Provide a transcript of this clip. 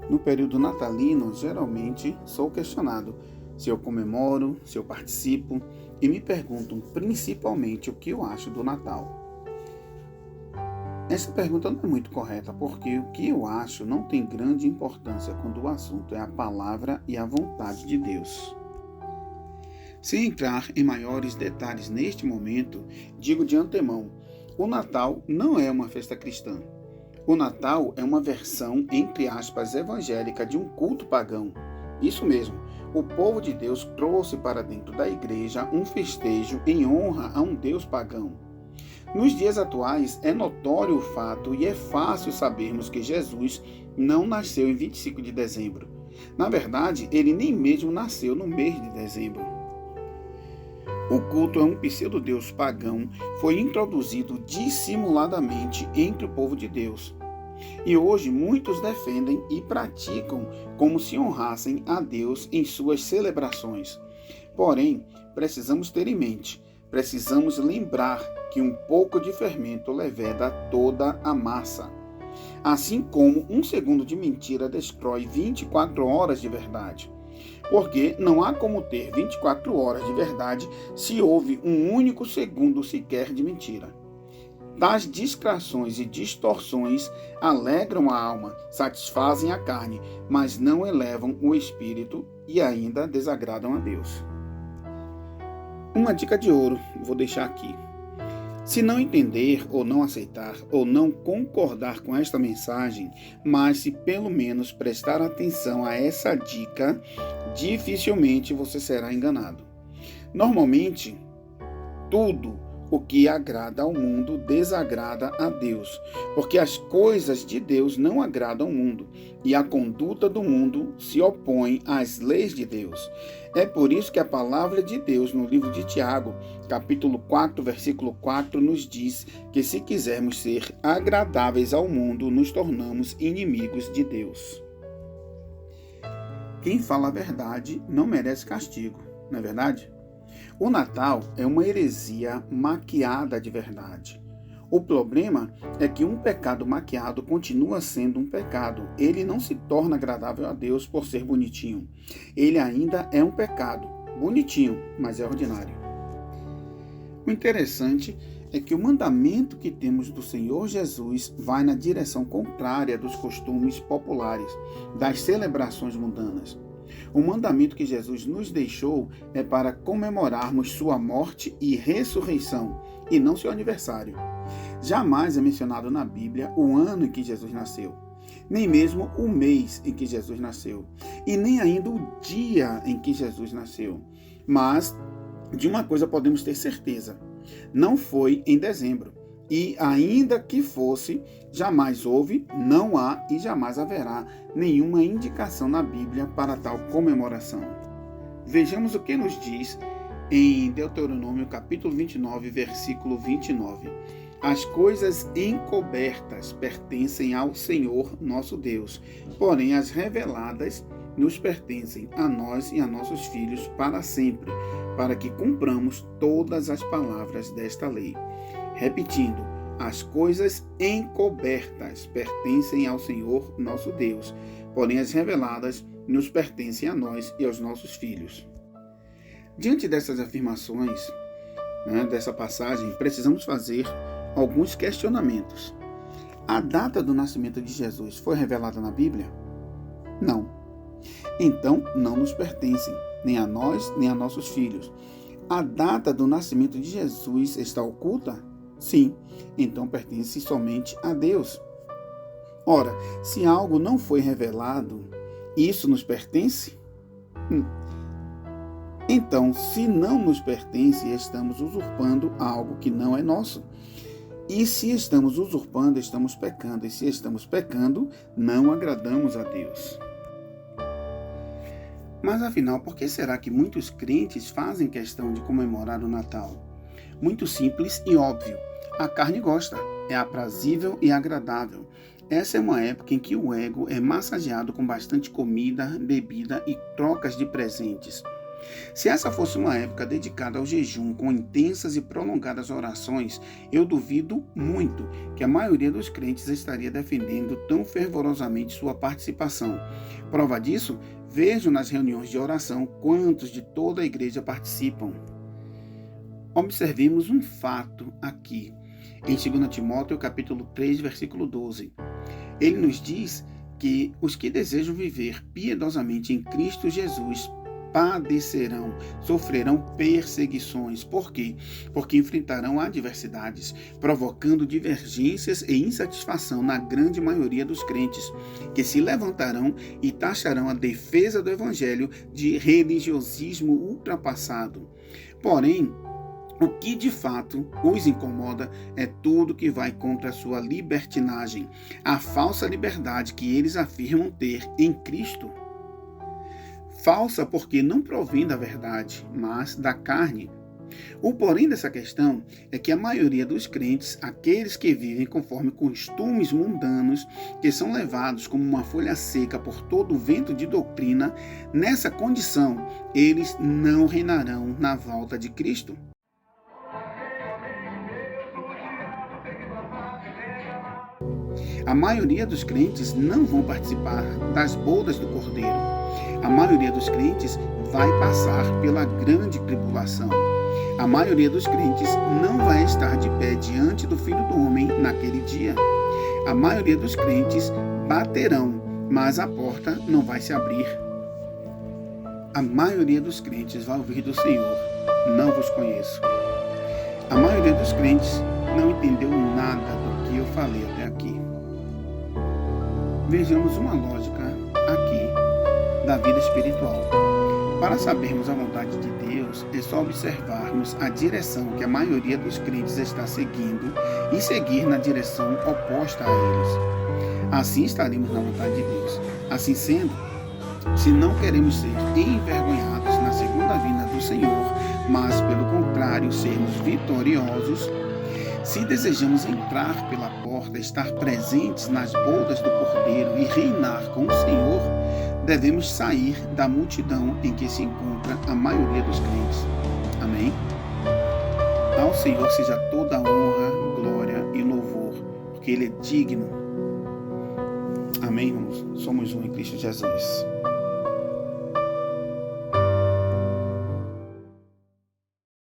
No período natalino, geralmente sou questionado se eu comemoro, se eu participo e me perguntam principalmente o que eu acho do Natal. Essa pergunta não é muito correta porque o que eu acho não tem grande importância quando o assunto é a palavra e a vontade de Deus. Sem entrar em maiores detalhes neste momento, digo de antemão, o Natal não é uma festa cristã. O Natal é uma versão, entre aspas, evangélica de um culto pagão. Isso mesmo, o povo de Deus trouxe para dentro da igreja um festejo em honra a um Deus pagão. Nos dias atuais, é notório o fato e é fácil sabermos que Jesus não nasceu em 25 de dezembro. Na verdade, ele nem mesmo nasceu no mês de dezembro. O culto a um pseudo-deus pagão foi introduzido dissimuladamente entre o povo de Deus. E hoje muitos defendem e praticam como se honrassem a Deus em suas celebrações. Porém, precisamos ter em mente, precisamos lembrar que um pouco de fermento leveda toda a massa. Assim como um segundo de mentira destrói 24 horas de verdade. Porque não há como ter 24 horas de verdade se houve um único segundo sequer de mentira. Tais distrações e distorções alegram a alma, satisfazem a carne, mas não elevam o espírito e ainda desagradam a Deus. Uma dica de ouro, vou deixar aqui. Se não entender ou não aceitar ou não concordar com esta mensagem, mas se pelo menos prestar atenção a essa dica, dificilmente você será enganado. Normalmente, tudo o que agrada ao mundo desagrada a Deus, porque as coisas de Deus não agradam ao mundo, e a conduta do mundo se opõe às leis de Deus. É por isso que a palavra de Deus no livro de Tiago, capítulo 4, versículo 4, nos diz que se quisermos ser agradáveis ao mundo, nos tornamos inimigos de Deus. Quem fala a verdade não merece castigo, não é verdade? O Natal é uma heresia maquiada de verdade. O problema é que um pecado maquiado continua sendo um pecado. Ele não se torna agradável a Deus por ser bonitinho. Ele ainda é um pecado, bonitinho, mas é ordinário. O interessante é que o mandamento que temos do Senhor Jesus vai na direção contrária dos costumes populares, das celebrações mundanas. O mandamento que Jesus nos deixou é para comemorarmos sua morte e ressurreição, e não seu aniversário. Jamais é mencionado na Bíblia o ano em que Jesus nasceu, nem mesmo o mês em que Jesus nasceu, e nem ainda o dia em que Jesus nasceu. Mas de uma coisa podemos ter certeza: não foi em dezembro. E ainda que fosse, jamais houve, não há e jamais haverá nenhuma indicação na Bíblia para tal comemoração. Vejamos o que nos diz em Deuteronômio capítulo 29, versículo 29. As coisas encobertas pertencem ao Senhor nosso Deus, porém as reveladas nos pertencem a nós e a nossos filhos para sempre, para que cumpramos todas as palavras desta lei. Repetindo, as coisas encobertas pertencem ao Senhor nosso Deus, porém as reveladas nos pertencem a nós e aos nossos filhos. Diante dessas afirmações, dessa passagem, precisamos fazer alguns questionamentos. A data do nascimento de Jesus foi revelada na Bíblia? Não. Então, não nos pertencem, nem a nós, nem a nossos filhos. A data do nascimento de Jesus está oculta? Sim, então pertence somente a Deus. Ora, se algo não foi revelado, isso nos pertence? Então, se não nos pertence, estamos usurpando algo que não é nosso. E se estamos usurpando, estamos pecando. E se estamos pecando, não agradamos a Deus. Mas afinal, por que será que muitos crentes fazem questão de comemorar o Natal? Muito simples e óbvio. A carne gosta, é aprazível e agradável. Essa é uma época em que o ego é massageado com bastante comida, bebida e trocas de presentes. Se essa fosse uma época dedicada ao jejum com intensas e prolongadas orações, eu duvido muito que a maioria dos crentes estaria defendendo tão fervorosamente sua participação. Prova disso, vejo nas reuniões de oração quantos de toda a igreja participam. Observemos um fato aqui, em 2 Timóteo capítulo 3, versículo 12. Ele nos diz que os que desejam viver piedosamente em Cristo Jesus padecerão, sofrerão perseguições. Por quê? Porque enfrentarão adversidades, provocando divergências e insatisfação na grande maioria dos crentes, que se levantarão e taxarão a defesa do Evangelho de religiosismo ultrapassado. Porém, o que de fato os incomoda é tudo que vai contra a sua libertinagem, a falsa liberdade que eles afirmam ter em Cristo. Falsa porque não provém da verdade, mas da carne. O porém dessa questão é que a maioria dos crentes, aqueles que vivem conforme costumes mundanos, que são levados como uma folha seca por todo o vento de doutrina, nessa condição, eles não reinarão na volta de Cristo. A maioria dos crentes não vão participar das bodas do Cordeiro. A maioria dos crentes vai passar pela grande tribulação. A maioria dos crentes não vai estar de pé diante do Filho do Homem naquele dia. A maioria dos crentes baterão, mas a porta não vai se abrir. A maioria dos crentes vai ouvir do Senhor: não vos conheço. A maioria dos crentes não entendeu nada do que eu falei até aqui. Vejamos uma lógica aqui da vida espiritual. Para sabermos a vontade de Deus, é só observarmos a direção que a maioria dos crentes está seguindo e seguir na direção oposta a eles. Assim estaremos na vontade de Deus. Assim sendo, se não queremos ser envergonhados na segunda vinda do Senhor, mas pelo contrário sermos vitoriosos, se desejamos entrar pela porta, estar presentes nas bodas do Cordeiro e reinar com o Senhor, devemos sair da multidão em que se encontra a maioria dos crentes. Amém? Ao Senhor seja toda a honra, glória e louvor, porque Ele é digno. Amém, irmãos? Somos um em Cristo Jesus.